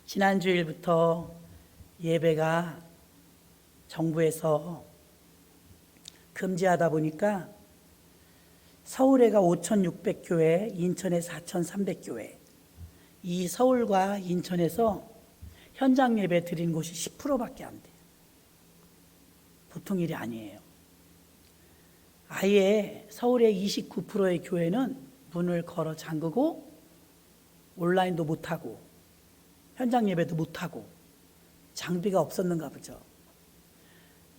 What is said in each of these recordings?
지난주일부터 예배가 정부에서 금지하다 보니까 서울에가 5,600교회, 인천에 4,300교회, 이 서울과 인천에서 현장 예배 드린 곳이 10%밖에 안 돼요. 보통 일이 아니에요. 아예 서울의 29%의 교회는 문을 걸어 잠그고 온라인도 못하고 현장 예배도 못하고 장비가 없었는가 보죠.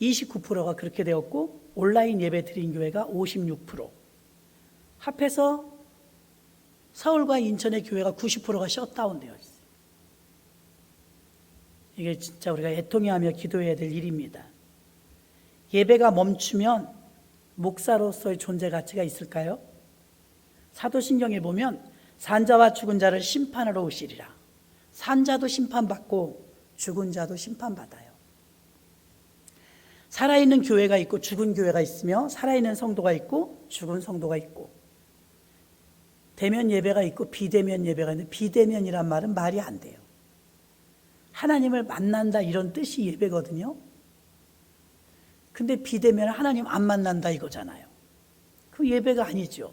29%가 그렇게 되었고 온라인 예배 드린 교회가 56%. 합해서 서울과 인천의 교회가 90%가 셧다운 되어 있어요. 이게 진짜 우리가 애통해하며 기도해야 될 일입니다. 예배가 멈추면 목사로서의 존재 가치가 있을까요? 사도신경에 보면 산자와 죽은 자를 심판하러 오시리라. 산자도 심판받고 죽은 자도 심판받아요. 살아있는 교회가 있고 죽은 교회가 있으며 살아있는 성도가 있고 죽은 성도가 있고 대면 예배가 있고 비대면 예배가 있는데 비대면이란 말은 말이 안 돼요. 하나님을 만난다 이런 뜻이 예배거든요. 근데 비대면은 하나님 안 만난다 이거잖아요. 그 예배가 아니죠.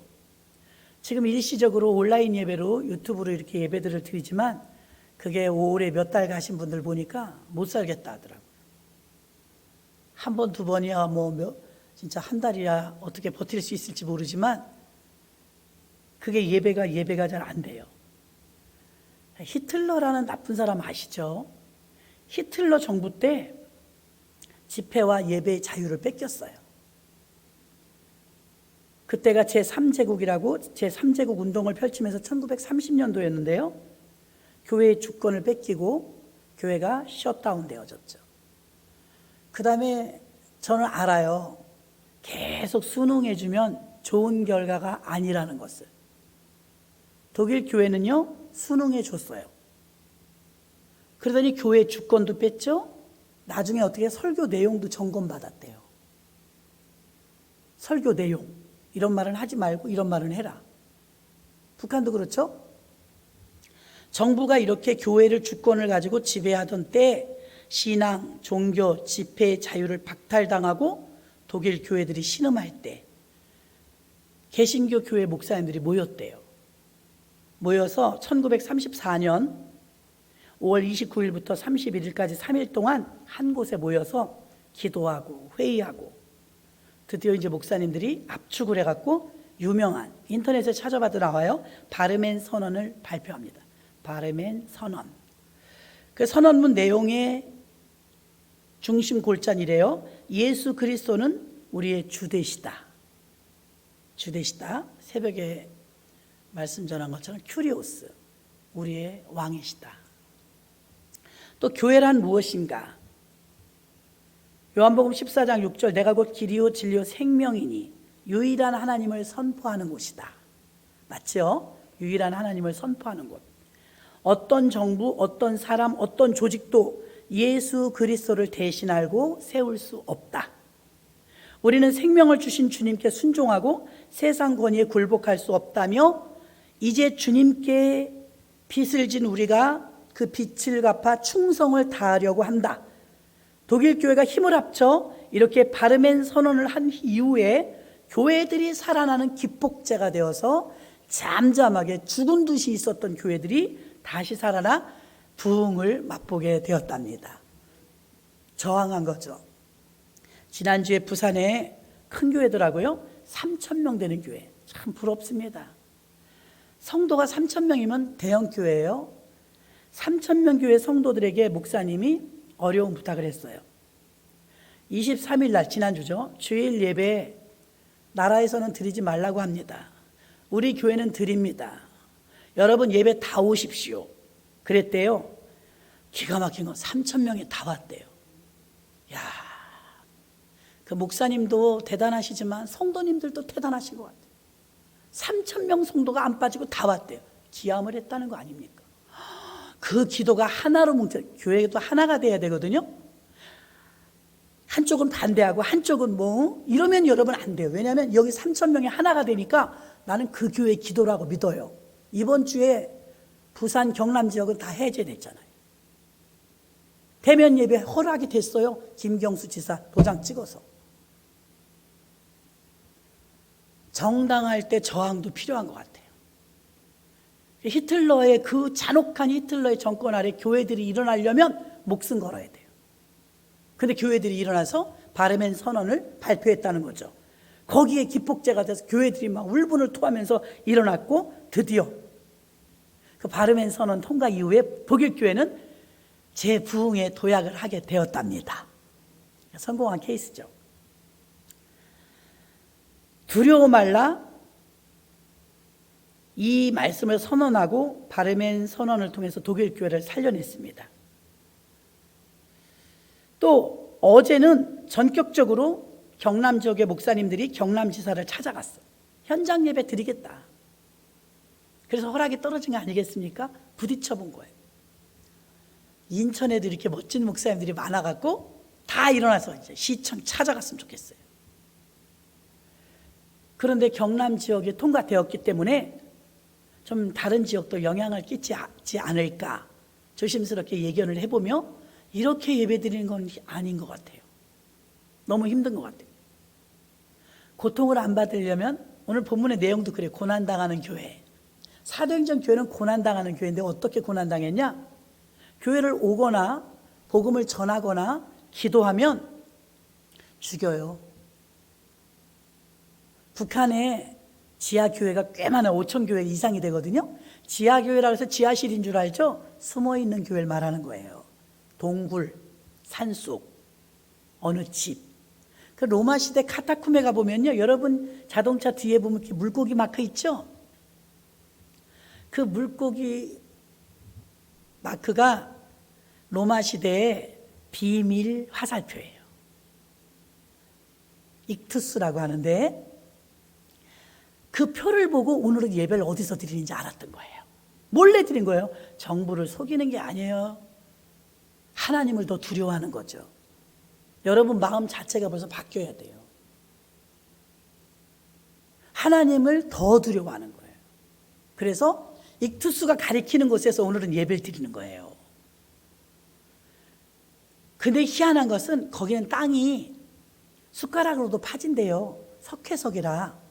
지금 일시적으로 온라인 예배로 유튜브로 이렇게 예배들을 드리지만 그게 오래 몇 달 가신 분들 보니까 못 살겠다 하더라고요. 한 번, 두 번이야 진짜 한 달이야 어떻게 버틸 수 있을지 모르지만 그게 예배가 잘 안 돼요. 히틀러라는 나쁜 사람 아시죠? 히틀러 정부 때 집회와 예배의 자유를 뺏겼어요. 그때가 제3제국이라고 제3제국 운동을 펼치면서 1930년도였는데요. 교회의 주권을 뺏기고 교회가 셧다운 되어졌죠. 그 다음에 저는 알아요. 계속 순응해주면 좋은 결과가 아니라는 것을. 독일 교회는요, 순응해줬어요. 그러더니 교회 주권도 뺐죠. 나중에 어떻게 설교 내용도 점검받았대요. 설교 내용. 이런 말은 하지 말고 이런 말은 해라. 북한도 그렇죠? 정부가 이렇게 교회를 주권을 가지고 지배하던 때 신앙, 종교, 집회의 자유를 박탈당하고 독일 교회들이 신음할 때 개신교 교회 목사님들이 모였대요. 모여서 1934년 5월 29일부터 31일까지 3일 동안 한 곳에 모여서 기도하고 회의하고 드디어 이제 목사님들이 압축을 해갖고 유명한 인터넷에 찾아봐도 나와요. 바르멘 선언을 발표합니다. 바르멘 선언. 그 선언문 내용의 중심 골자니래요. 예수 그리스도는 우리의 주 되시다. 주 되시다. 새벽에 말씀 전한 것처럼 큐리오스, 우리의 왕이시다. 또 교회란 무엇인가? 요한복음 14장 6절 내가 곧 길이요 진리요 생명이니 유일한 하나님을 선포하는 곳이다. 맞죠? 유일한 하나님을 선포하는 곳. 어떤 정부, 어떤 사람, 어떤 조직도 예수 그리스도를 대신 알고 세울 수 없다. 우리는 생명을 주신 주님께 순종하고 세상 권위에 굴복할 수 없다며 이제 주님께 빚을 진 우리가 그 빚을 갚아 충성을 다하려고 한다. 독일 교회가 힘을 합쳐 이렇게 바르멘 선언을 한 이후에 교회들이 살아나는 기폭제가 되어서 잠잠하게 죽은 듯이 있었던 교회들이 다시 살아나 부흥을 맛보게 되었답니다. 저항한 거죠. 지난주에 부산에 큰 교회더라고요. 3,000명 되는 교회. 참 부럽습니다. 성도가 3,000명이면 대형 교회예요. 3,000명 교회 성도들에게 목사님이 어려운 부탁을 했어요. 23일 날 지난주죠. 주일 예배 나라에서는 드리지 말라고 합니다. 우리 교회는 드립니다. 여러분 예배 다 오십시오. 그랬대요. 기가 막힌 건 3,000명이 다 왔대요. 야, 그 목사님도 대단하시지만 성도님들도 대단하신 것 같아요. 3,000명 성도가 안 빠지고 다 왔대요. 기함을 했다는 거 아닙니까? 그 기도가 하나로 뭉쳐, 교회도 하나가 돼야 되거든요. 한쪽은 반대하고 한쪽은 이러면 여러분 안 돼요. 왜냐하면 여기 3,000명이 하나가 되니까 나는 그 교회의 기도라고 믿어요. 이번 주에 부산 경남 지역은 다 해제됐잖아요. 대면 예배 허락이 됐어요. 김경수 지사 도장 찍어서. 정당할 때 저항도 필요한 것 같아요. 히틀러의 그 잔혹한 히틀러의 정권 아래 교회들이 일어나려면 목숨 걸어야 돼요. 근데 교회들이 일어나서 바르멘 선언을 발표했다는 거죠. 거기에 기폭제가 돼서 교회들이 막 울분을 토하면서 일어났고, 드디어 그 바르멘 선언 통과 이후에 독일 교회는 재부흥에 도약을 하게 되었답니다. 성공한 케이스죠. 두려워 말라, 이 말씀을 선언하고 바르멘 선언을 통해서 독일 교회를 살려냈습니다. 또 어제는 전격적으로 경남 지역의 목사님들이 경남지사를 찾아갔어. 현장 예배 드리겠다. 그래서 허락이 떨어진 거 아니겠습니까? 부딪혀 본 거예요. 인천에도 이렇게 멋진 목사님들이 많아갖고 다 일어나서 이제 시청 찾아갔으면 좋겠어요. 그런데 경남 지역이 통과되었기 때문에 좀 다른 지역도 영향을 끼치지 않을까 조심스럽게 예견을 해보며, 이렇게 예배드리는 건 아닌 것 같아요. 너무 힘든 것 같아요. 고통을 안 받으려면, 오늘 본문의 내용도 그래요. 고난당하는 교회. 사도행전 교회는 고난당하는 교회인데 어떻게 고난당했냐? 교회를 오거나 복음을 전하거나 기도하면 죽여요. 북한에 지하교회가 꽤 많아요. 5천 교회 이상이 되거든요. 지하교회라고 해서 지하실인 줄 알죠? 숨어있는 교회를 말하는 거예요. 동굴, 산속, 어느 집. 그 로마 시대 카타콤에 가보면요, 여러분 자동차 뒤에 보면 이렇게 물고기 마크 있죠? 그 물고기 마크가 로마 시대의 비밀 화살표예요. 익투스라고 하는데, 그 표를 보고 오늘은 예배를 어디서 드리는지 알았던 거예요. 몰래 드린 거예요. 정부를 속이는 게 아니에요. 하나님을 더 두려워하는 거죠. 여러분 마음 자체가 벌써 바뀌어야 돼요. 하나님을 더 두려워하는 거예요. 그래서 익투스가 가리키는 곳에서 오늘은 예배를 드리는 거예요. 근데 희한한 것은 거기는 땅이 숟가락으로도 파진대요. 석회석이라.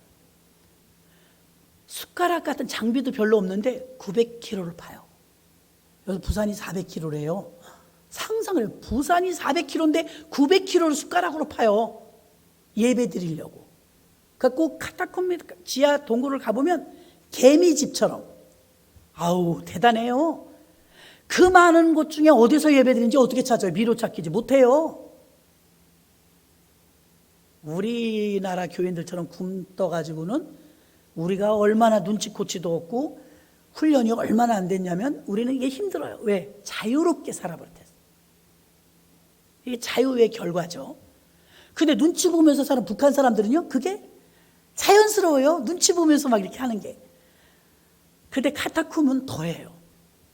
숟가락 같은 장비도 별로 없는데 900kg를 파요. 여기 부산이 400kg래요. 상상을 해요. 부산이 400kg인데 900kg를 숟가락으로 파요. 예배 드리려고. 그러니까 꼭 카타콤 지하 동굴을 가보면 개미집처럼. 아우 대단해요. 그 많은 곳 중에 어디서 예배 드리는지 어떻게 찾아요? 미로 찾기지 못해요. 우리나라 교인들처럼 굶떠가지고는 우리가 얼마나 눈치코치도 없고 훈련이 얼마나 안 됐냐면 우리는 이게 힘들어요. 왜? 자유롭게 살아버렸어요. 이게 자유의 결과죠. 근데 눈치 보면서 사는 북한 사람들은요, 그게 자연스러워요. 눈치 보면서 막 이렇게 하는 게. 근데 카타콤은 더해요.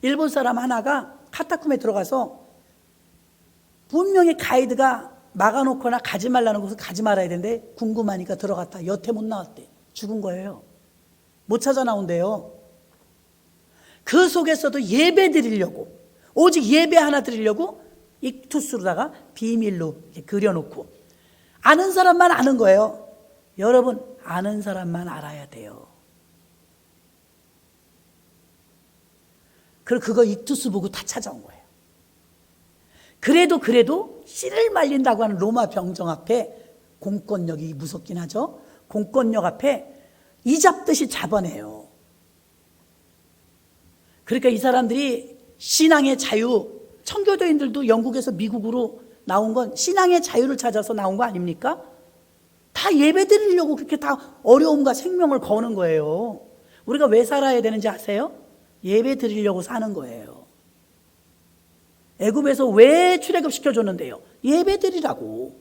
일본 사람 하나가 카타콤에 들어가서 분명히 가이드가 막아놓거나 가지 말라는 곳을 가지 말아야 되는데 궁금하니까 들어갔다. 여태 못 나왔대. 죽은 거예요. 못 찾아 나온대요. 그 속에서도 예배 드리려고, 오직 예배 하나 드리려고 익투스로다가 비밀로 이렇게 그려놓고, 아는 사람만 아는 거예요. 여러분 아는 사람만 알아야 돼요. 그리고 그거 익투스 보고 다 찾아온 거예요. 그래도 씨를 말린다고 하는 로마 병정 앞에, 공권력이 무섭긴 하죠. 공권력 앞에 이잡듯이 잡아내요. 그러니까 이 사람들이 신앙의 자유, 청교도인들도 영국에서 미국으로 나온 건 신앙의 자유를 찾아서 나온 거 아닙니까? 다 예배 드리려고 그렇게 다 어려움과 생명을 거는 거예요. 우리가 왜 살아야 되는지 아세요? 예배 드리려고 사는 거예요. 애굽에서 왜 출애굽 시켜줬는데요? 예배 드리라고.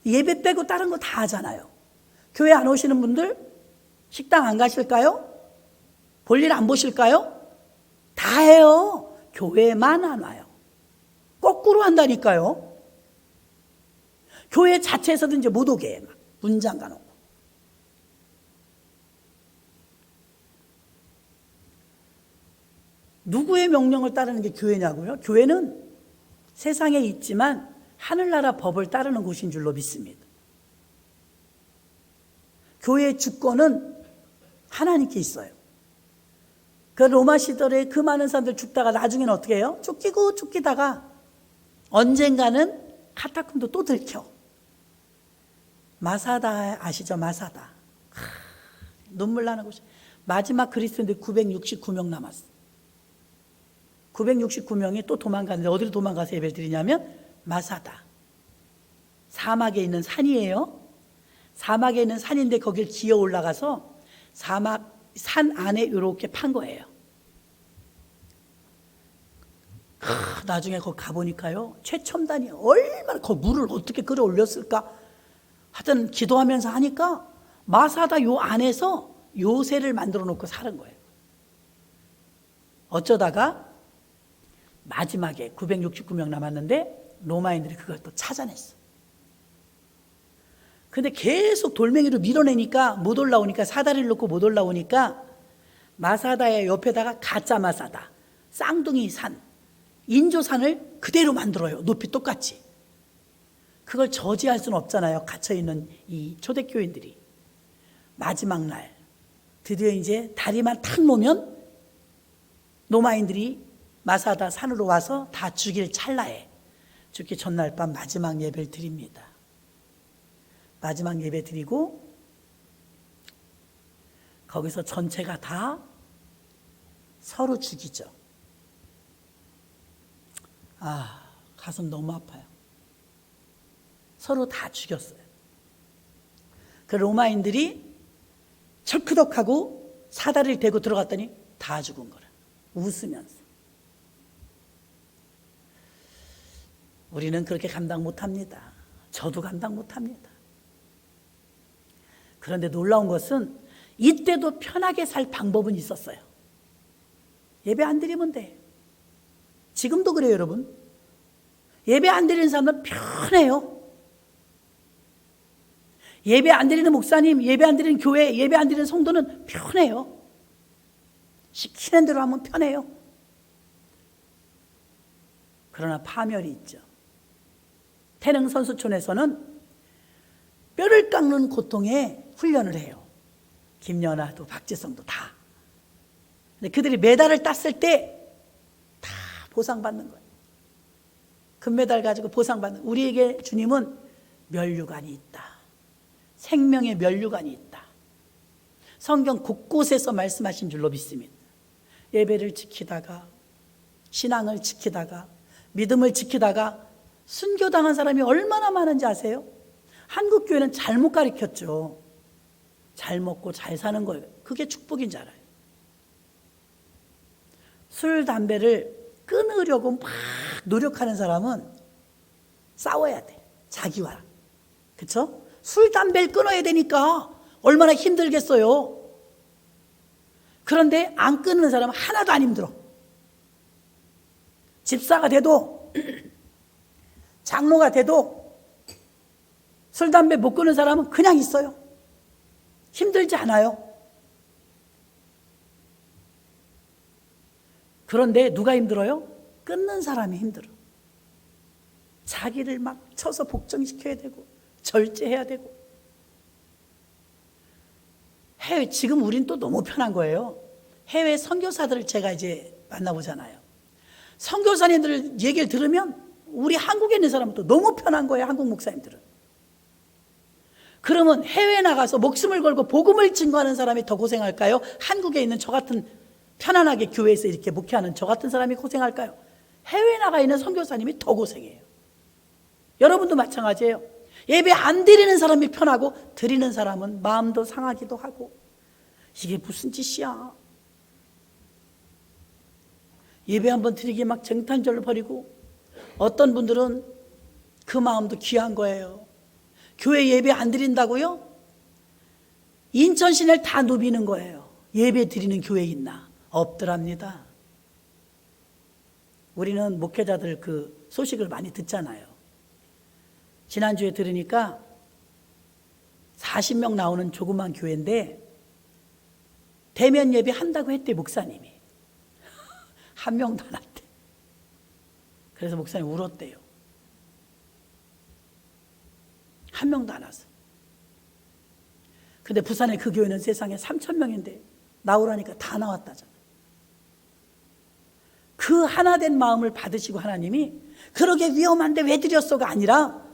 예배 빼고 다른 거 다 하잖아요. 교회 안 오시는 분들 식당 안 가실까요? 볼일 안 보실까요? 다 해요. 교회만 안 와요. 거꾸로 한다니까요. 교회 자체에서도 이제 못 오게 막 문 잠가 놓고. 누구의 명령을 따르는 게 교회냐고요? 교회는 세상에 있지만 하늘나라 법을 따르는 곳인 줄로 믿습니다. 교회의 주권은 하나님께 있어요. 그 로마 시절에 그 많은 사람들 죽다가 나중에는 어떻게 해요? 쫓기다가 언젠가는 카타콤도 또 들켜. 마사다 아시죠? 마사다. 눈물 나는 곳이. 마지막 그리스도인들이 969명 남았어. 969명이 또 도망가는데 어디로 도망가서 예배를 드리냐면 마사다. 사막에 있는 산이에요. 사막에 있는 산인데 거길 기어 올라가서 사막 산 안에 이렇게 판 거예요. 나중에 거기 가보니까요, 최첨단이 얼마나 그 물을 어떻게 끌어올렸을까 하여튼 기도하면서 하니까 마사다 요 안에서 요새를 만들어 놓고 사는 거예요. 어쩌다가 마지막에 969명 남았는데 로마인들이 그걸 또 찾아냈어. 근데 계속 돌멩이로 밀어내니까 못 올라오니까, 사다리를 놓고 못 올라오니까 마사다의 옆에다가 가짜 마사다, 쌍둥이 산, 인조산을 그대로 만들어요. 높이 똑같이. 그걸 저지할 수는 없잖아요. 갇혀있는 이 초대교인들이. 마지막 날 드디어 이제 다리만 탁 놓으면 로마인들이 마사다 산으로 와서 다 죽일 찰나에 죽기 전날 밤 마지막 예배를 드립니다. 마지막 예배 드리고 거기서 전체가 다 서로 죽이죠. 가슴 너무 아파요. 서로 다 죽였어요. 그 로마인들이 철크덕하고 사다리를 대고 들어갔더니 다 죽은 거라. 웃으면서. 우리는 그렇게 감당 못합니다. 저도 감당 못합니다. 그런데 놀라운 것은 이때도 편하게 살 방법은 있었어요. 예배 안 드리면 돼. 지금도 그래요, 여러분. 예배 안 드리는 사람은 편해요. 예배 안 드리는 목사님, 예배 안 드리는 교회, 예배 안 드리는 성도는 편해요. 시키는 대로 하면 편해요. 그러나 파멸이 있죠. 태릉선수촌에서는 뼈를 깎는 고통에 훈련을 해요. 김연아도 박지성도 다. 근데 그들이 메달을 땄을 때 다 보상받는 거예요. 금메달 가지고 보상받는. 우리에게 주님은 면류관이 있다. 생명의 면류관이 있다. 성경 곳곳에서 말씀하신 줄로 믿습니다. 예배를 지키다가, 신앙을 지키다가, 믿음을 지키다가 순교당한 사람이 얼마나 많은지 아세요? 한국 교회는 잘못 가르쳤죠. 잘 먹고 잘 사는 거예요. 그게 축복인 줄 알아요. 술, 담배를 끊으려고 막 노력하는 사람은 싸워야 돼. 자기와. 그렇죠? 술, 담배를 끊어야 되니까 얼마나 힘들겠어요. 그런데 안 끊는 사람은 하나도 안 힘들어. 집사가 돼도 장로가 돼도 술, 담배 못 끊는 사람은 그냥 있어요. 힘들지 않아요. 그런데 누가 힘들어요? 끊는 사람이 힘들어. 자기를 막 쳐서 복종시켜야 되고 절제해야 되고. 해외, 지금 우린 또 너무 편한 거예요. 해외 선교사들을 제가 이제 만나보잖아요. 선교사님들 얘기를 들으면 우리 한국에 있는 사람은 또 너무 편한 거예요. 한국 목사님들은. 그러면 해외에 나가서 목숨을 걸고 복음을 증거하는 사람이 더 고생할까요? 한국에 있는 저 같은 편안하게 교회에서 이렇게 목회하는 저 같은 사람이 고생할까요? 해외에 나가 있는 선교사님이 더 고생해요. 여러분도 마찬가지예요. 예배 안 드리는 사람이 편하고 드리는 사람은 마음도 상하기도 하고 이게 무슨 짓이야. 예배 한번 드리기 막 정탄절로 버리고 어떤 분들은 그 마음도 귀한 거예요. 교회 예배 안 드린다고요? 인천 시내를 다 누비는 거예요. 예배 드리는 교회 있나? 없더랍니다. 우리는 목회자들 그 소식을 많이 듣잖아요. 지난주에 들으니까 40명 나오는 조그만 교회인데 대면 예배 한다고 했대, 목사님이. 한 명도 안 왔대. 그래서 목사님 울었대요. 한 명도 안 왔어. 근데 부산의 그 교회는 세상에 3,000명인데 나오라니까 다 나왔다잖아. 그 하나된 마음을 받으시고 하나님이 그러게 위험한데 왜 드렸어가 아니라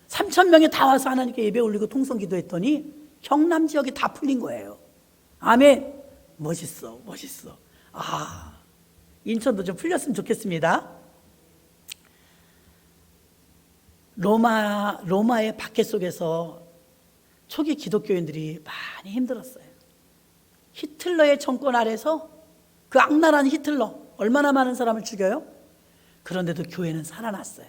3,000명이 다 와서 하나님께 예배 올리고 통성기도 했더니 경남 지역이 다 풀린 거예요. 아멘. 멋있어, 멋있어. 인천도 좀 풀렸으면 좋겠습니다. 로마의 박해 속에서 초기 기독교인들이 많이 힘들었어요. 히틀러의 정권 아래서 그 악랄한 히틀러 얼마나 많은 사람을 죽여요? 그런데도 교회는 살아났어요.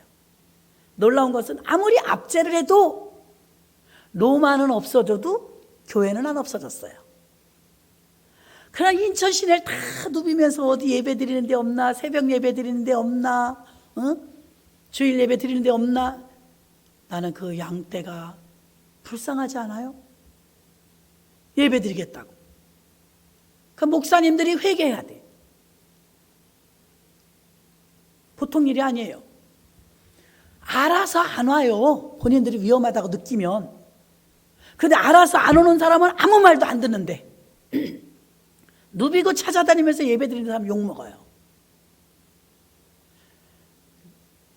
놀라운 것은 아무리 압제를 해도 로마는 없어져도 교회는 안 없어졌어요. 그러나 인천 시내를 다 누비면서 어디 예배 드리는 데 없나, 새벽 예배 드리는 데 없나, 주일 예배 드리는 데 없나. 나는 그 양떼가 불쌍하지 않아요? 예배 드리겠다고. 그 목사님들이 회개해야 돼. 보통 일이 아니에요. 알아서 안 와요. 본인들이 위험하다고 느끼면. 근데 알아서 안 오는 사람은 아무 말도 안 듣는데 누비고 찾아다니면서 예배 드리는 사람 욕먹어요.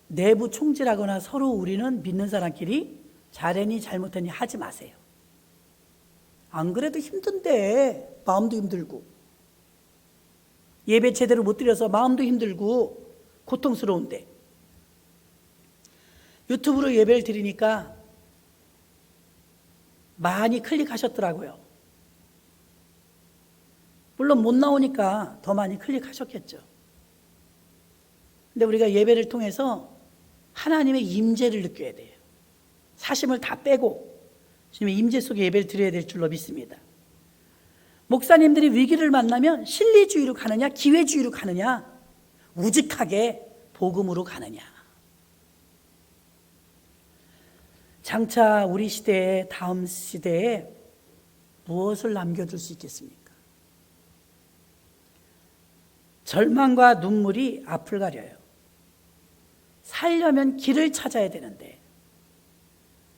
내부 총질하거나 서로 우리는 믿는 사람끼리 잘했니 잘못했니 하지 마세요. 안 그래도 힘든데 마음도 힘들고 예배 제대로 못 드려서 마음도 힘들고 고통스러운데 유튜브로 예배를 드리니까 많이 클릭하셨더라고요. 물론 못 나오니까 더 많이 클릭하셨겠죠. 근데 우리가 예배를 통해서 하나님의 임재를 느껴야 돼요. 사심을 다 빼고 주님의 임재 속에 예배를 드려야 될 줄로 믿습니다. 목사님들이 위기를 만나면 실리주의로 가느냐 기회주의로 가느냐 우직하게 복음으로 가느냐. 장차 우리 시대에 다음 시대에 무엇을 남겨둘 수 있겠습니까? 절망과 눈물이 앞을 가려요. 살려면 길을 찾아야 되는데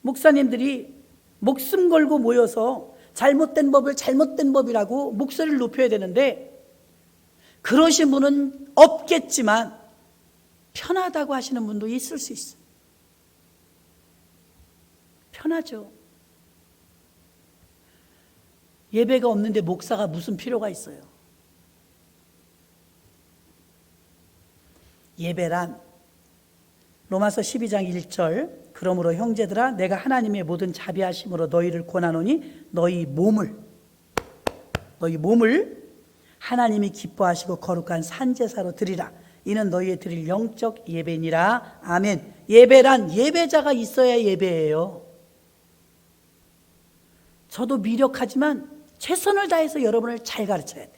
목사님들이 목숨 걸고 모여서 잘못된 법을 잘못된 법이라고 목소리를 높여야 되는데 그러신 분은 없겠지만 편하다고 하시는 분도 있을 수 있어요. 편하죠. 예배가 없는데 목사가 무슨 필요가 있어요? 예배란 로마서 12장 1절 그러므로 형제들아 내가 하나님의 모든 자비하심으로 너희를 권하노니 너희 몸을 하나님이 기뻐하시고 거룩한 산제사로 드리라. 이는 너희의 드릴 영적 예배니라. 아멘. 예배란 예배자가 있어야 예배예요. 저도 미력하지만 최선을 다해서 여러분을 잘 가르쳐야 돼.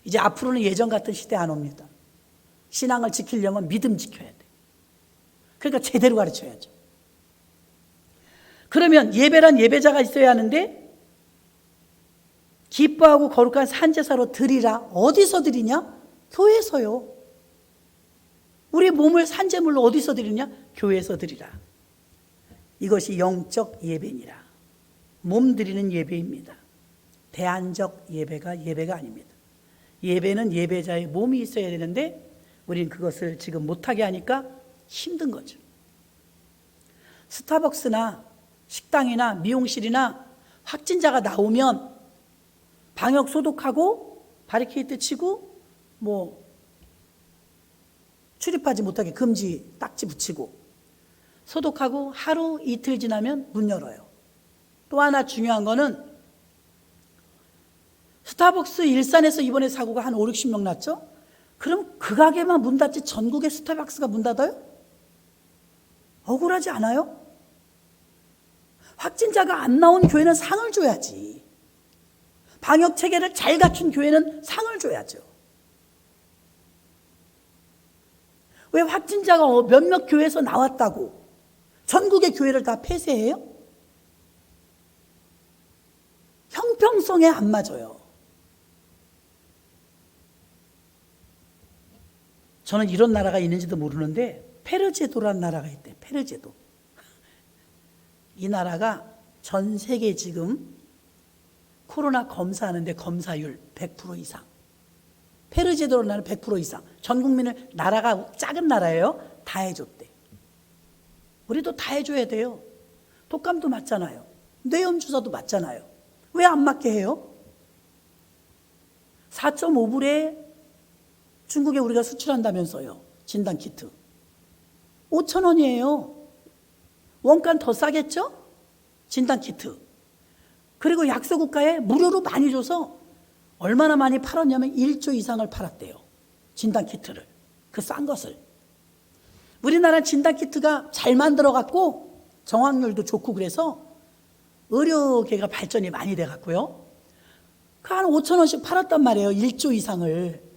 이제 앞으로는 예전 같은 시대 안 옵니다. 신앙을 지키려면 믿음 지켜야 돼. 그러니까 제대로 가르쳐야죠. 그러면 예배란 예배자가 있어야 하는데 기뻐하고 거룩한 산제사로 드리라. 어디서 드리냐? 교회에서요. 우리 몸을 산제물로 어디서 드리냐? 교회에서 드리라. 이것이 영적 예배니라. 몸 드리는 예배입니다. 대안적 예배가 아닙니다. 예배는 예배자의 몸이 있어야 되는데 우리는 그것을 지금 못하게 하니까 힘든 거죠. 스타벅스나 식당이나 미용실이나 확진자가 나오면 방역 소독하고 바리케이트 치고 출입하지 못하게 금지 딱지 붙이고 소독하고 하루 이틀 지나면 문 열어요. 또 하나 중요한 거는 스타벅스 일산에서 이번에 사고가 한 5, 60명 났죠? 그럼 그 가게만 문 닫지 전국의 스타벅스가 문 닫아요? 억울하지 않아요? 확진자가 안 나온 교회는 상을 줘야지. 방역 체계를 잘 갖춘 교회는 상을 줘야죠. 왜 확진자가 몇몇 교회에서 나왔다고 전국의 교회를 다 폐쇄해요? 형평성에 안 맞아요. 저는 이런 나라가 있는지도 모르는데 페르제도라는 나라가 있대. 페르제도. 이 나라가 전 세계 지금 코로나 검사하는데 검사율 100% 이상. 페르제도라는 나라는 100% 이상. 전 국민을, 나라가 작은 나라예요. 다 해줬대. 우리도 다 해줘야 돼요. 독감도 맞잖아요. 뇌염 주사도 맞잖아요. 왜 안 맞게 해요? 4.5불에 중국에 우리가 수출한다면서요. 진단키트. 5,000원이에요. 원가는 더 싸겠죠? 진단키트. 그리고 약소국가에 무료로 많이 줘서 얼마나 많이 팔았냐면 1조 이상을 팔았대요. 진단키트를. 그 싼 것을. 우리나라 진단키트가 잘 만들어갖고 정확률도 좋고 그래서 의료계가 발전이 많이 돼갖고요. 그 한 5,000원씩 팔았단 말이에요. 1조 이상을.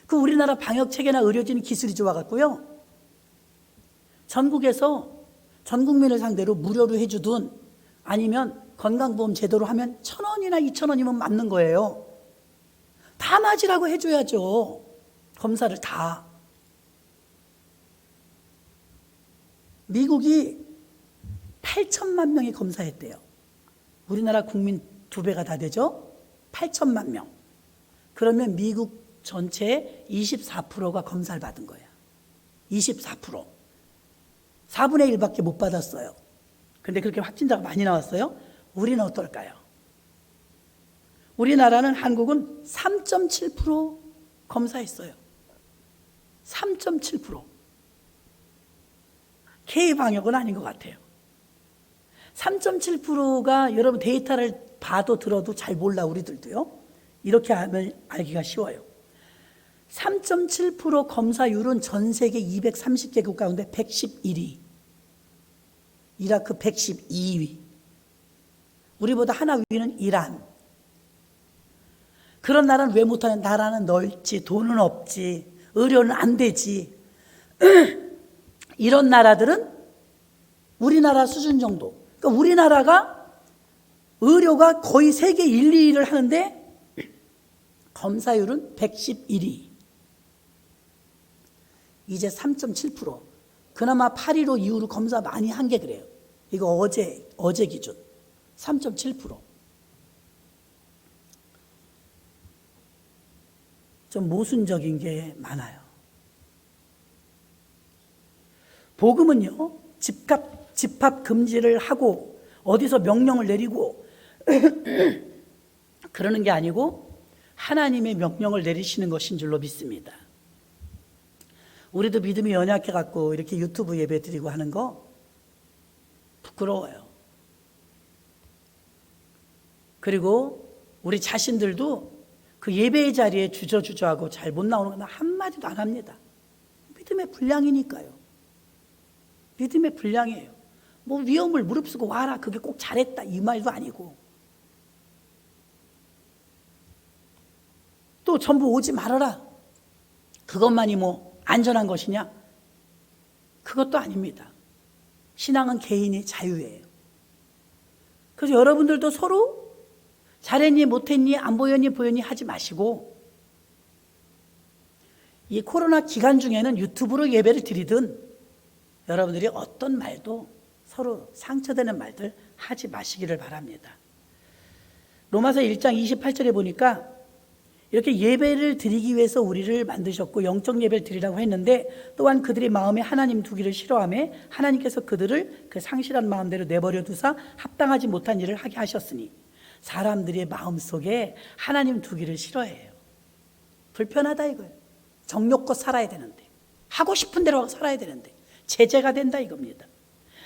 그 우리나라 방역체계나 의료진 기술이 좋아갖고요. 전국에서 전 국민을 상대로 무료로 해주든 아니면 건강보험 제도로 하면 1,000원이나 2,000원이면 맞는 거예요. 다 맞으라고 해줘야죠. 검사를 다. 미국이 8천만 명이 검사했대요. 우리나라 국민 2배가 다 되죠? 8천만 명. 그러면 미국 전체 24%가 검사를 받은 거예요. 24%. 4분의 1밖에 못 받았어요. 근데 그렇게 확진자가 많이 나왔어요. 우리는 어떨까요? 우리나라는, 한국은 3.7% 검사했어요. 3.7%. K방역은 아닌 것 같아요. 3.7%가 여러분 데이터를 봐도 들어도 잘 몰라, 우리들도요. 이렇게 하면 알기가 쉬워요. 3.7% 검사율은 전 세계 230개국 가운데 111위. 이라크 112위. 우리보다 하나 위는 이란. 그런 나라는 왜 못하냐? 나라는 넓지, 돈은 없지, 의료는 안 되지. 이런 나라들은 우리나라 수준 정도. 그러니까 우리나라가 의료가 거의 세계 1, 2위를 하는데 검사율은 111위. 이제 3.7%. 그나마 8.15 이후로 검사 많이 한 게 그래요. 이거 어제 기준 3.7%. 좀 모순적인 게 많아요. 복음은요, 집합 금지를 하고 어디서 명령을 내리고 그러는 게 아니고 하나님의 명령을 내리시는 것인 줄로 믿습니다. 우리도 믿음이 연약해갖고 이렇게 유튜브 예배 드리고 하는 거 부끄러워요. 그리고 우리 자신들도 그 예배의 자리에 주저주저하고 잘 못 나오는 건 한마디도 안 합니다. 믿음의 분량이니까요. 믿음의 분량이에요. 뭐 위험을 무릅쓰고 와라, 그게 꼭 잘했다, 이 말도 아니고. 또 전부 오지 말아라, 그것만이 뭐 안전한 것이냐? 그것도 아닙니다. 신앙은 개인의 자유예요. 그래서 여러분들도 서로 잘했니 못했니 안 보였니 보였니 하지 마시고, 이 코로나 기간 중에는 유튜브로 예배를 드리든 여러분들이 어떤 말도 서로 상처되는 말들 하지 마시기를 바랍니다. 로마서 1장 28절에 보니까 이렇게 예배를 드리기 위해서 우리를 만드셨고 영적 예배를 드리라고 했는데, 또한 그들의 마음에 하나님 두기를 싫어하며 하나님께서 그들을 그 상실한 마음대로 내버려 두사 합당하지 못한 일을 하게 하셨으니, 사람들의 마음속에 하나님 두기를 싫어해요. 불편하다 이거예요. 정욕껏 살아야 되는데, 하고 싶은 대로 살아야 되는데 제재가 된다 이겁니다.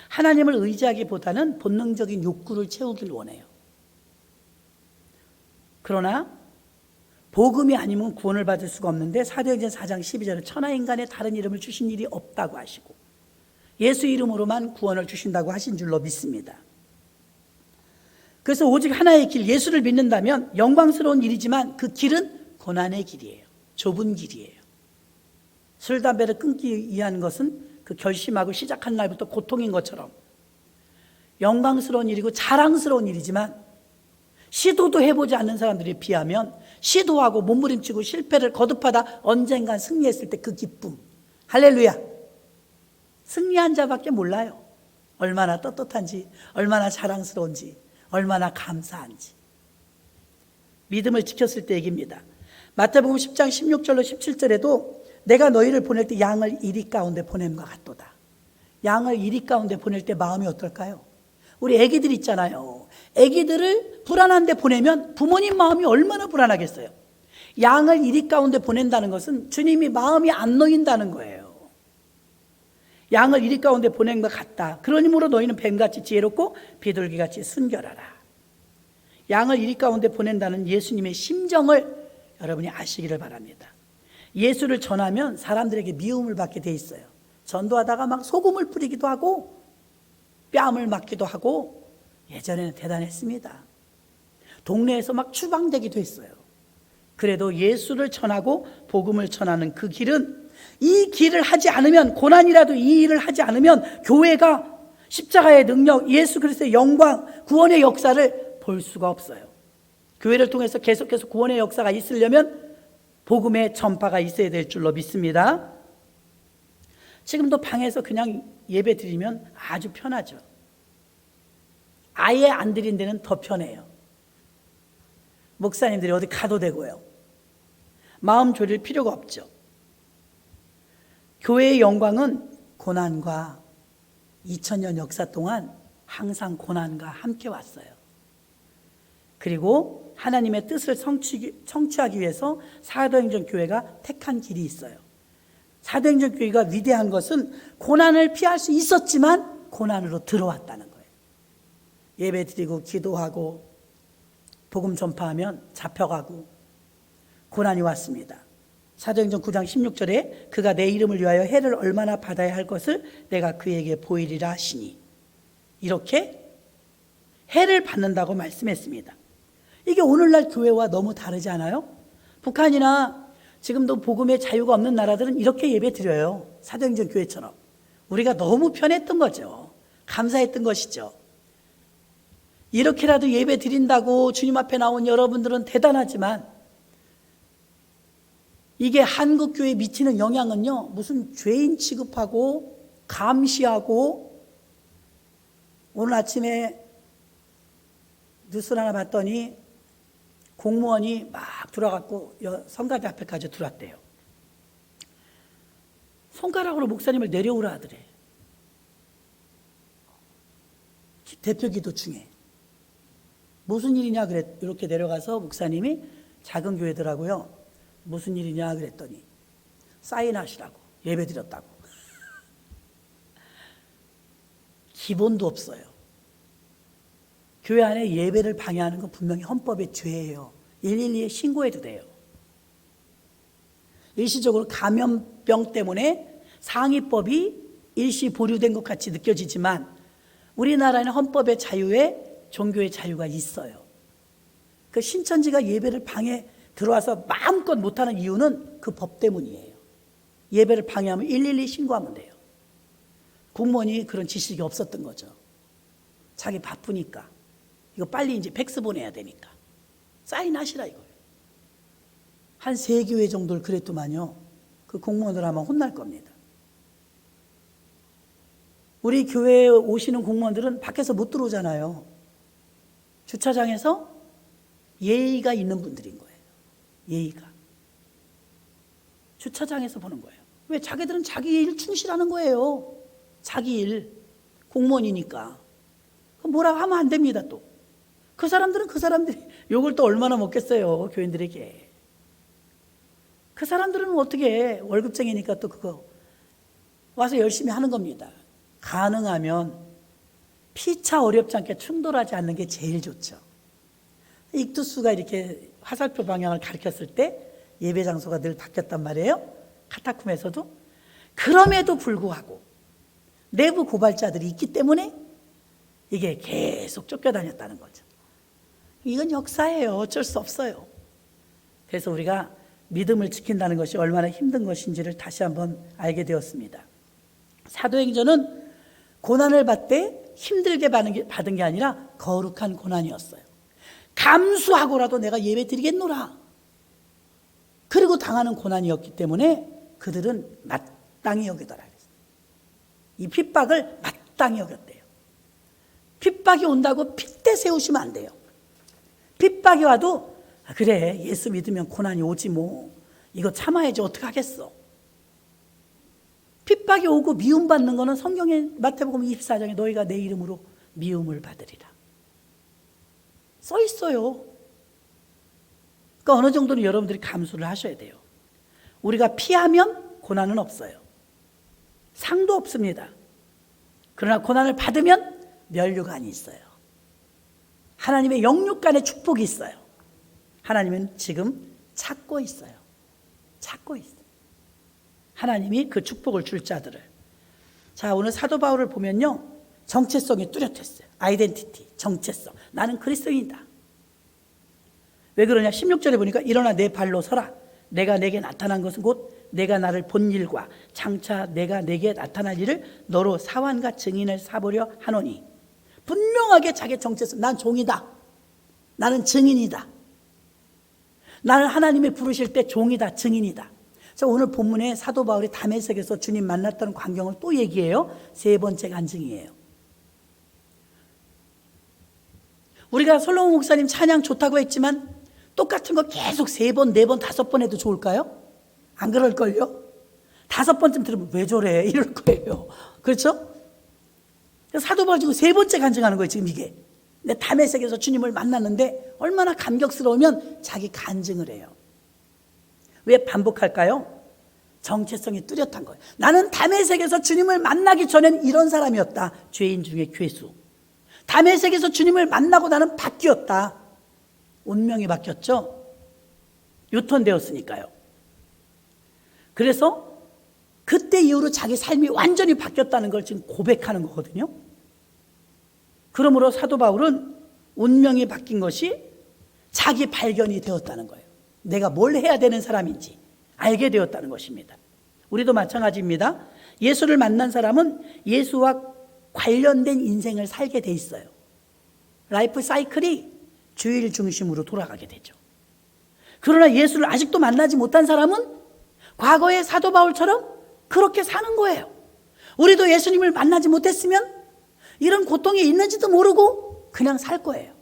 하나님을 의지하기보다는 본능적인 욕구를 채우길 원해요. 그러나 복음이 아니면 구원을 받을 수가 없는데, 사도행전 4장 12절에 천하인간에 다른 이름을 주신 일이 없다고 하시고 예수 이름으로만 구원을 주신다고 하신 줄로 믿습니다. 그래서 오직 하나의 길, 예수를 믿는다면 영광스러운 일이지만 그 길은 고난의 길이에요. 좁은 길이에요. 술, 담배를 끊기 위한 것은 그 결심하고 시작한 날부터 고통인 것처럼 영광스러운 일이고 자랑스러운 일이지만, 시도도 해보지 않는 사람들에 비하면 시도하고 몸부림치고 실패를 거듭하다 언젠간 승리했을 때 그 기쁨. 할렐루야. 승리한 자밖에 몰라요. 얼마나 떳떳한지, 얼마나 자랑스러운지, 얼마나 감사한지. 믿음을 지켰을 때 얘기입니다. 마태복음 10장 16절로 17절에도 내가 너희를 보낼 때 양을 이리 가운데 보냄과 같도다. 양을 이리 가운데 보낼 때 마음이 어떨까요? 우리 애기들 있잖아요. 애기들을 불안한 데 보내면 부모님 마음이 얼마나 불안하겠어요. 양을 이리 가운데 보낸다는 것은 주님이 마음이 안 놓인다는 거예요. 양을 이리 가운데 보낸 것 같다. 그러므로 너희는 뱀같이 지혜롭고 비둘기같이 순결하라. 양을 이리 가운데 보낸다는 예수님의 심정을 여러분이 아시기를 바랍니다. 예수를 전하면 사람들에게 미움을 받게 돼 있어요. 전도하다가 막 소금을 뿌리기도 하고 뺨을 맞기도 하고 예전에는 대단했습니다. 동네에서 막 추방되기도 했어요. 그래도 예수를 전하고 복음을 전하는 그 길은, 이 길을 하지 않으면, 고난이라도 이 일을 하지 않으면 교회가 십자가의 능력, 예수 그리스도의 영광, 구원의 역사를 볼 수가 없어요. 교회를 통해서 계속해서 구원의 역사가 있으려면 복음의 전파가 있어야 될 줄로 믿습니다. 지금도 방에서 그냥 예배 드리면 아주 편하죠. 아예 안 드린 데는 더 편해요. 목사님들이 어디 가도 되고요. 마음 졸일 필요가 없죠. 교회의 영광은 고난과 2000년 역사 동안 항상 고난과 함께 왔어요. 그리고 하나님의 뜻을 성취하기 위해서 사도행전 교회가 택한 길이 있어요. 사도행전 교회가 위대한 것은 고난을 피할 수 있었지만 고난으로 들어왔다는 거예요. 예배 드리고 기도하고 복음 전파하면 잡혀가고 고난이 왔습니다. 사도행전 9장 16절에 그가 내 이름을 위하여 해를 얼마나 받아야 할 것을 내가 그에게 보이리라 하시니, 이렇게 해를 받는다고 말씀했습니다. 이게 오늘날 교회와 너무 다르지 않아요? 북한이나 지금도 복음의 자유가 없는 나라들은 이렇게 예배 드려요. 사도행전 교회처럼. 우리가 너무 편했던 거죠. 감사했던 것이죠. 이렇게라도 예배 드린다고 주님 앞에 나온 여러분들은 대단하지만 이게 한국 교회에 미치는 영향은요, 무슨 죄인 취급하고 감시하고, 오늘 아침에 뉴스를 하나 봤더니 공무원이 막 들어갔고 성가대 앞에까지 들어왔대요. 손가락으로 목사님을 내려오라 하더래. 대표 기도 중에. 무슨 일이냐 그랬, 이렇게 내려가서 목사님이, 작은 교회더라고요. 무슨 일이냐 그랬더니 사인하시라고, 예배 드렸다고. 기본도 없어요. 교회 안에 예배를 방해하는 건 분명히 헌법의 죄예요. 112에 신고해도 돼요. 일시적으로 감염병 때문에 상위법이 일시 보류된 것 같이 느껴지지만 우리나라에는 헌법의 자유에 종교의 자유가 있어요. 그 신천지가 예배를 방해 들어와서 마음껏 못하는 이유는 그 법 때문이에요. 예배를 방해하면 112 신고하면 돼요. 공무원이 그런 지식이 없었던 거죠. 자기 바쁘니까. 이거 빨리 이제 팩스 보내야 되니까. 사인하시라 이거예요. 한 3교회 정도를 그랬더만요. 그 공무원들 아마 혼날 겁니다. 우리 교회에 오시는 공무원들은 밖에서 못 들어오잖아요. 주차장에서 예의가 있는 분들인 거예요. 예의가. 주차장에서 보는 거예요. 왜? 자기들은 자기 일 충실하는 거예요. 자기 일. 공무원이니까. 그럼 뭐라고 하면 안 됩니다, 또. 그 사람들은 그 사람들이 욕을 또 얼마나 먹겠어요, 교인들에게. 그 사람들은 어떻게 월급쟁이니까 또 그거 와서 열심히 하는 겁니다. 가능하면 피차 어렵지 않게 충돌하지 않는 게 제일 좋죠. 익투스가 이렇게 화살표 방향을 가리켰을 때 예배 장소가 늘 바뀌었단 말이에요. 카타쿰에서도. 그럼에도 불구하고 내부 고발자들이 있기 때문에 이게 계속 쫓겨다녔다는 거죠. 이건 역사예요. 어쩔 수 없어요. 그래서 우리가 믿음을 지킨다는 것이 얼마나 힘든 것인지를 다시 한번 알게 되었습니다. 사도행전은 고난을 받되 힘들게 받은 게 아니라 거룩한 고난이었어요. 감수하고라도 내가 예배 드리겠노라. 그리고 당하는 고난이었기 때문에 그들은 마땅히 여기더라. 이 핍박을 마땅히 여겼대요. 핍박이 온다고 핏대 세우시면 안 돼요. 핍박이 와도 그래, 예수 믿으면 고난이 오지 뭐, 이거 참아야지 어떡하겠어. 핍박이 오고 미움받는 거는 성경에 마태복음 24장에 너희가 내 이름으로 미움을 받으리라 써 있어요. 그러니까 어느 정도는 여러분들이 감수를 하셔야 돼요. 우리가 피하면 고난은 없어요. 상도 없습니다. 그러나 고난을 받으면 면류관이 있어요. 하나님의 영육간의 축복이 있어요. 하나님은 지금 찾고 있어요. 찾고 있어요. 하나님이 그 축복을 줄 자들을. 자, 오늘 사도 바울을 보면요, 정체성이 뚜렷했어요. 아이덴티티, 정체성. 나는 그리스도인이다. 왜 그러냐? 16절에 보니까 일어나 내 발로 서라. 내가 내게 나타난 것은 곧 내가 나를 본 일과 장차 내가 내게 나타날 일을 너로 사환과 증인을 삼으려 하노니. 분명하게 자기 정체성. 난 종이다. 나는 증인이다. 나는 하나님이 부르실 때 종이다, 증인이다. 자, 오늘 본문에 사도 바울이 다메섹에서 주님 만났다는 광경을 또 얘기해요. 세 번째 간증이에요. 우리가 솔로몬 목사님 찬양 좋다고 했지만 똑같은 거 계속 3번, 4번, 5번 해도 좋을까요? 안 그럴걸요? 5번쯤 들으면 왜 저래? 이럴 거예요. 그렇죠? 사도 바울 지금 3번째 간증하는 거예요, 지금 이게. 근데 다메섹에서 주님을 만났는데 얼마나 감격스러우면 자기 간증을 해요. 왜 반복할까요? 정체성이 뚜렷한 거예요. 나는 다메섹에서 주님을 만나기 전엔 이런 사람이었다. 죄인 중에 괴수. 다메섹에서 주님을 만나고 나는 바뀌었다. 운명이 바뀌었죠. 유턴되었으니까요. 그래서 그때 이후로 자기 삶이 완전히 바뀌었다는 걸 지금 고백하는 거거든요. 그러므로 사도 바울은 운명이 바뀐 것이 자기 발견이 되었다는 거예요. 내가 뭘 해야 되는 사람인지 알게 되었다는 것입니다. 우리도 마찬가지입니다. 예수를 만난 사람은 예수와 관련된 인생을 살게 돼 있어요. 라이프 사이클이 주일 중심으로 돌아가게 되죠. 그러나 예수를 아직도 만나지 못한 사람은 과거의 사도 바울처럼 그렇게 사는 거예요. 우리도 예수님을 만나지 못했으면 이런 고통이 있는지도 모르고 그냥 살 거예요.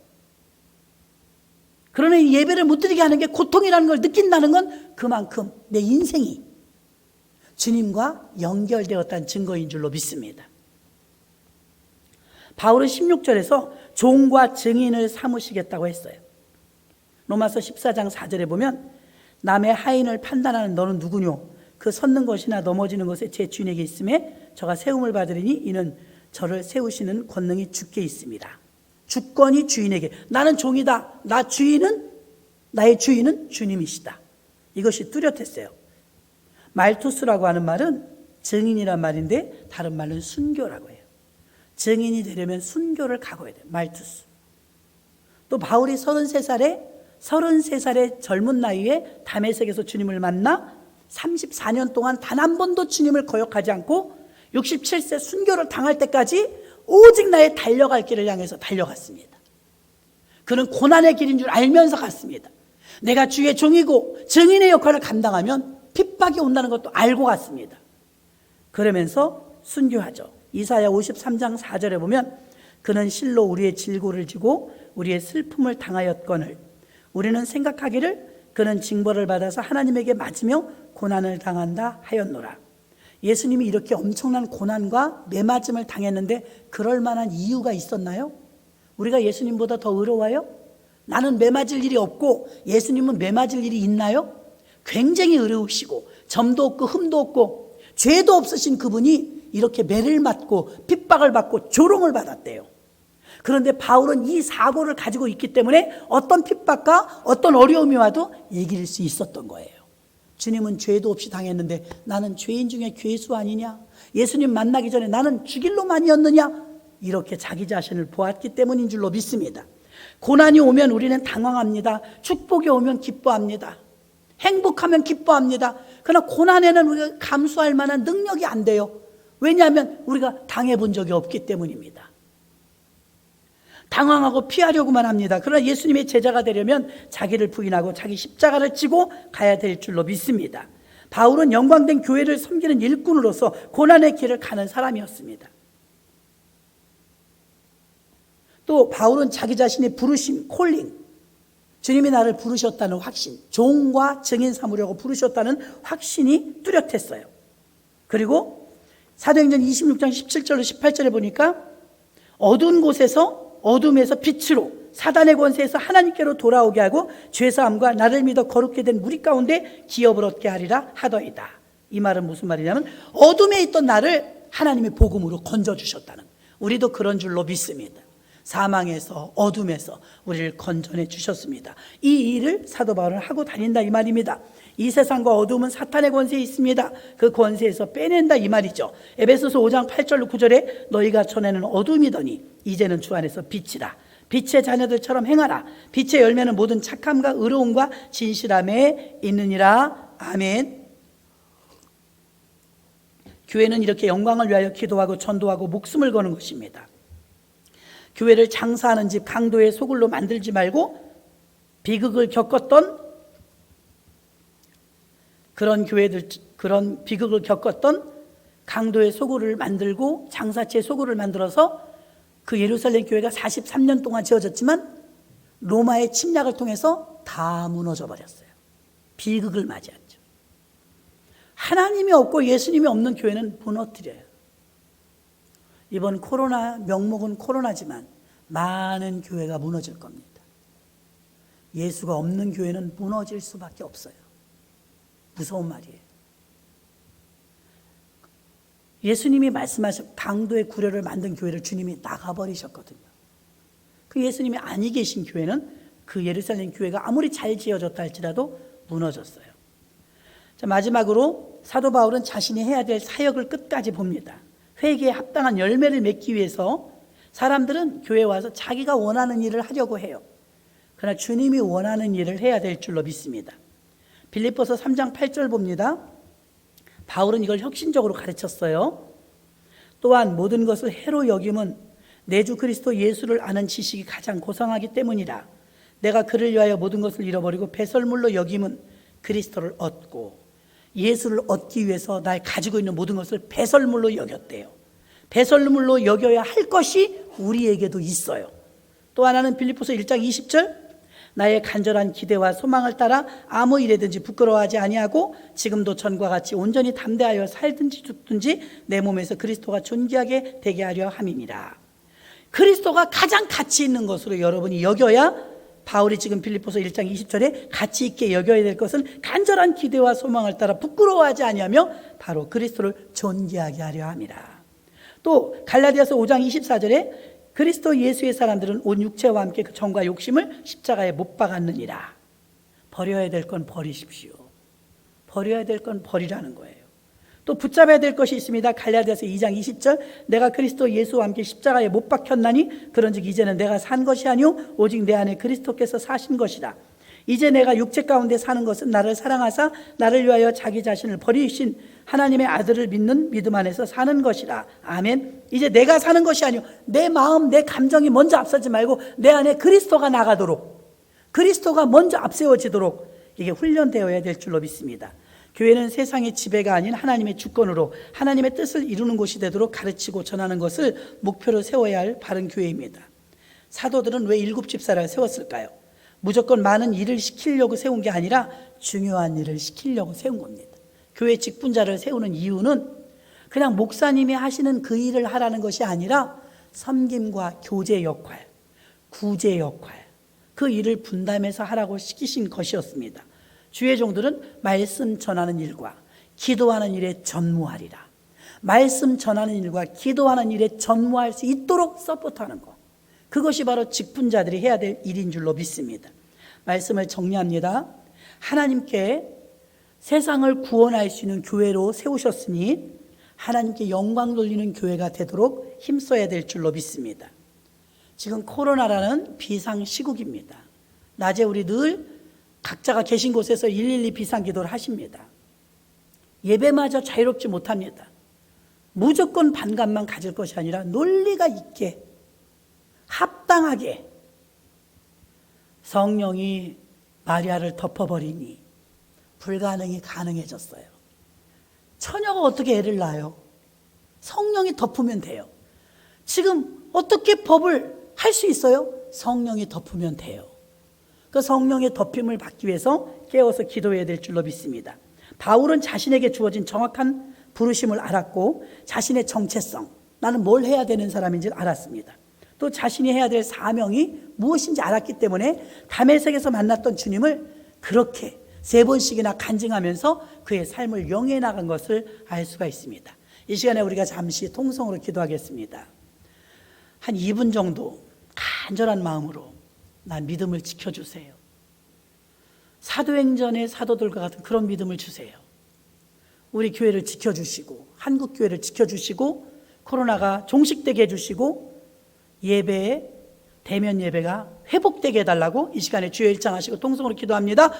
그러나 이 예배를 못 드리게 하는 게 고통이라는 걸 느낀다는 건 그만큼 내 인생이 주님과 연결되었다는 증거인 줄로 믿습니다. 바울은 16절에서 종과 증인을 삼으시겠다고 했어요. 로마서 14장 4절에 보면 남의 하인을 판단하는 너는 누구뇨? 그 섰는 것이나 넘어지는 것에 제 주인에게 있음에 저가 세움을 받으리니 이는 저를 세우시는 권능이 주께 있습니다. 주권이 주인에게. 나는 종이다. 나의 주인은 주님이시다. 이것이 뚜렷했어요. 말투스라고 하는 말은 증인이란 말인데 다른 말은 순교라고 해요. 증인이 되려면 순교를 각오해야 돼요. 말투스. 또 바울이 33살의 젊은 나이에 다메섹에서 주님을 만나 34년 동안 단 한 번도 주님을 거역하지 않고 67세 순교를 당할 때까지 오직 나의 달려갈 길을 향해서 달려갔습니다. 그는 고난의 길인 줄 알면서 갔습니다. 내가 주의 종이고 증인의 역할을 감당하면 핍박이 온다는 것도 알고 갔습니다. 그러면서 순교하죠. 이사야 53장 4절에 보면 그는 실로 우리의 질고를 지고 우리의 슬픔을 당하였거늘 우리는 생각하기를 그는 징벌을 받아서 하나님에게 맞으며 고난을 당한다 하였노라. 예수님이 이렇게 엄청난 고난과 매맞음을 당했는데 그럴 만한 이유가 있었나요? 우리가 예수님보다 더 의로워요? 나는 매맞을 일이 없고 예수님은 매맞을 일이 있나요? 굉장히 의로우시고 점도 없고 흠도 없고 죄도 없으신 그분이 이렇게 매를 맞고 핍박을 받고 조롱을 받았대요. 그런데 바울은 이 사고를 가지고 있기 때문에 어떤 핍박과 어떤 어려움이 와도 이길 수 있었던 거예요. 주님은 죄도 없이 당했는데 나는 죄인 중에 괴수 아니냐? 예수님 만나기 전에 나는 죽일 놈 아니었느냐? 이렇게 자기 자신을 보았기 때문인 줄로 믿습니다. 고난이 오면 우리는 당황합니다. 축복이 오면 기뻐합니다. 행복하면 기뻐합니다. 그러나 고난에는 우리가 감수할 만한 능력이 안 돼요. 왜냐하면 우리가 당해본 적이 없기 때문입니다. 당황하고 피하려고만 합니다. 그러나 예수님의 제자가 되려면 자기를 부인하고 자기 십자가를 지고 가야 될 줄로 믿습니다. 바울은 영광된 교회를 섬기는 일꾼으로서 고난의 길을 가는 사람이었습니다. 또 바울은 자기 자신의 부르심, 콜링, 주님이 나를 부르셨다는 확신, 종과 증인 삼으려고 부르셨다는 확신이 뚜렷했어요. 그리고 사도행전 26장 17절로 18절에 보니까 어두운 곳에서 어둠에서 빛으로 사단의 권세에서 하나님께로 돌아오게 하고 죄사함과 나를 믿어 거룩게 된 무리 가운데 기업을 얻게 하리라 하더이다. 이 말은 무슨 말이냐면 어둠에 있던 나를 하나님의 복음으로 건져주셨다는, 우리도 그런 줄로 믿습니다. 사망에서 어둠에서 우리를 건져내 주셨습니다. 이 일을 사도 바울은 하고 다닌다 이 말입니다. 이 세상과 어둠은 사탄의 권세에 있습니다. 그 권세에서 빼낸다 이 말이죠. 에베소서 5장 8절 9절에 너희가 전에는 어둠이더니 이제는 주 안에서 빛이라. 빛의 자녀들처럼 행하라. 빛의 열매는 모든 착함과 의로움과 진실함에 있느니라. 아멘. 교회는 이렇게 영광을 위하여 기도하고 전도하고 목숨을 거는 것입니다. 교회를 장사하는 집 강도의 소굴로 만들지 말고 비극을 겪었던 그런 비극을 겪었던 강도의 소굴을 만들고 장사치의 소굴을 만들어서 그 예루살렘 교회가 43년 동안 지어졌지만 로마의 침략을 통해서 다 무너져 버렸어요. 비극을 맞이했죠. 하나님이 없고 예수님이 없는 교회는 무너뜨려요. 이번 코로나, 명목은 코로나지만 많은 교회가 무너질 겁니다. 예수가 없는 교회는 무너질 수밖에 없어요. 무서운 말이에요. 예수님이 말씀하신 강도의 구려를 만든 교회를 주님이 나가버리셨거든요. 그 예수님이 아니 계신 교회는 그 예루살렘 교회가 아무리 잘 지어졌다 할지라도 무너졌어요. 자, 마지막으로 사도 바울은 자신이 해야 될 사역을 끝까지 봅니다. 회개에 합당한 열매를 맺기 위해서 사람들은 교회에 와서 자기가 원하는 일을 하려고 해요. 그러나 주님이 원하는 일을 해야 될 줄로 믿습니다. 빌립보서 3장 8절 봅니다. 바울은 이걸 혁신적으로 가르쳤어요. 또한 모든 것을 해로 여김은 내 주 그리스도 예수를 아는 지식이 가장 고상하기 때문이라. 내가 그를 위하여 모든 것을 잃어버리고 배설물로 여김은 그리스도를 얻고, 예수를 얻기 위해서 날 가지고 있는 모든 것을 배설물로 여겼대요. 배설물로 여겨야 할 것이 우리에게도 있어요. 또 하나는 빌립보서 1장 20절, 나의 간절한 기대와 소망을 따라 아무 일에든지 부끄러워하지 아니하고 지금도 전과 같이 온전히 담대하여 살든지 죽든지 내 몸에서 그리스도가 존귀하게 되게 하려 함이니라. 그리스도가 가장 가치 있는 것으로 여러분이 여겨야, 바울이 지금 빌립보서 1장 20절에 가치 있게 여겨야 될 것은 간절한 기대와 소망을 따라 부끄러워하지 아니하며 바로 그리스도를 존귀하게 하려 함이라. 또 갈라디아서 5장 24절에 그리스도 예수의 사람들은 온 육체와 함께 그 정과 욕심을 십자가에 못 박았느니라. 버려야 될 건 버리십시오. 버려야 될 건 버리라는 거예요. 또 붙잡아야 될 것이 있습니다. 갈라디아서 2장 20절, 내가 그리스도 예수와 함께 십자가에 못 박혔나니 그런즉 이제는 내가 산 것이 아니오 오직 내 안에 그리스도께서 사신 것이라. 이제 내가 육체 가운데 사는 것은 나를 사랑하사 나를 위하여 자기 자신을 버리신 하나님의 아들을 믿는 믿음 안에서 사는 것이라. 아멘. 이제 내가 사는 것이 아니오, 내 마음, 내 감정이 먼저 앞서지 말고 내 안에 그리스도가 나가도록, 그리스도가 먼저 앞세워지도록 이게 훈련되어야 될 줄로 믿습니다. 교회는 세상의 지배가 아닌 하나님의 주권으로 하나님의 뜻을 이루는 곳이 되도록 가르치고 전하는 것을 목표로 세워야 할 바른 교회입니다. 사도들은 왜 7집사를 세웠을까요? 무조건 많은 일을 시키려고 세운 게 아니라 중요한 일을 시키려고 세운 겁니다. 교회 직분자를 세우는 이유는 그냥 목사님이 하시는 그 일을 하라는 것이 아니라 섬김과 교제 역할, 구제 역할, 그 일을 분담해서 하라고 시키신 것이었습니다. 주의 종들은 말씀 전하는 일과 기도하는 일에 전무하리라. 말씀 전하는 일과 기도하는 일에 전무할 수 있도록 서포트하는 것, 그것이 바로 직분자들이 해야 될 일인 줄로 믿습니다. 말씀을 정리합니다. 하나님께 세상을 구원할 수 있는 교회로 세우셨으니 하나님께 영광 돌리는 교회가 되도록 힘써야 될 줄로 믿습니다. 지금 코로나라는 비상시국입니다. 낮에 우리 늘 각자가 계신 곳에서 112 비상기도를 하십니다. 예배마저 자유롭지 못합니다. 무조건 반감만 가질 것이 아니라 논리가 있게 합당하게 성령이 마리아를 덮어버리니 불가능이 가능해졌어요. 처녀가 어떻게 애를 낳아요? 성령이 덮으면 돼요. 지금 어떻게 법을 할 수 있어요? 성령이 덮으면 돼요. 그 성령의 덮임을 받기 위해서 깨어서 기도해야 될 줄로 믿습니다. 바울은 자신에게 주어진 정확한 부르심을 알았고 자신의 정체성, 나는 뭘 해야 되는 사람인지 알았습니다. 또 자신이 해야 될 사명이 무엇인지 알았기 때문에 다메섹에서 만났던 주님을 그렇게 3번씩이나 간증하면서 그의 삶을 영위해 나간 것을 알 수가 있습니다. 이 시간에 우리가 잠시 통성으로 기도하겠습니다. 한 2분 정도 간절한 마음으로 나 믿음을 지켜주세요. 사도행전의 사도들과 같은 그런 믿음을 주세요. 우리 교회를 지켜주시고 한국 교회를 지켜주시고 코로나가 종식되게 해주시고 예배에 대면 예배가 회복되게 해달라고 이 시간에 주여 일장하시고 통성으로 기도합니다.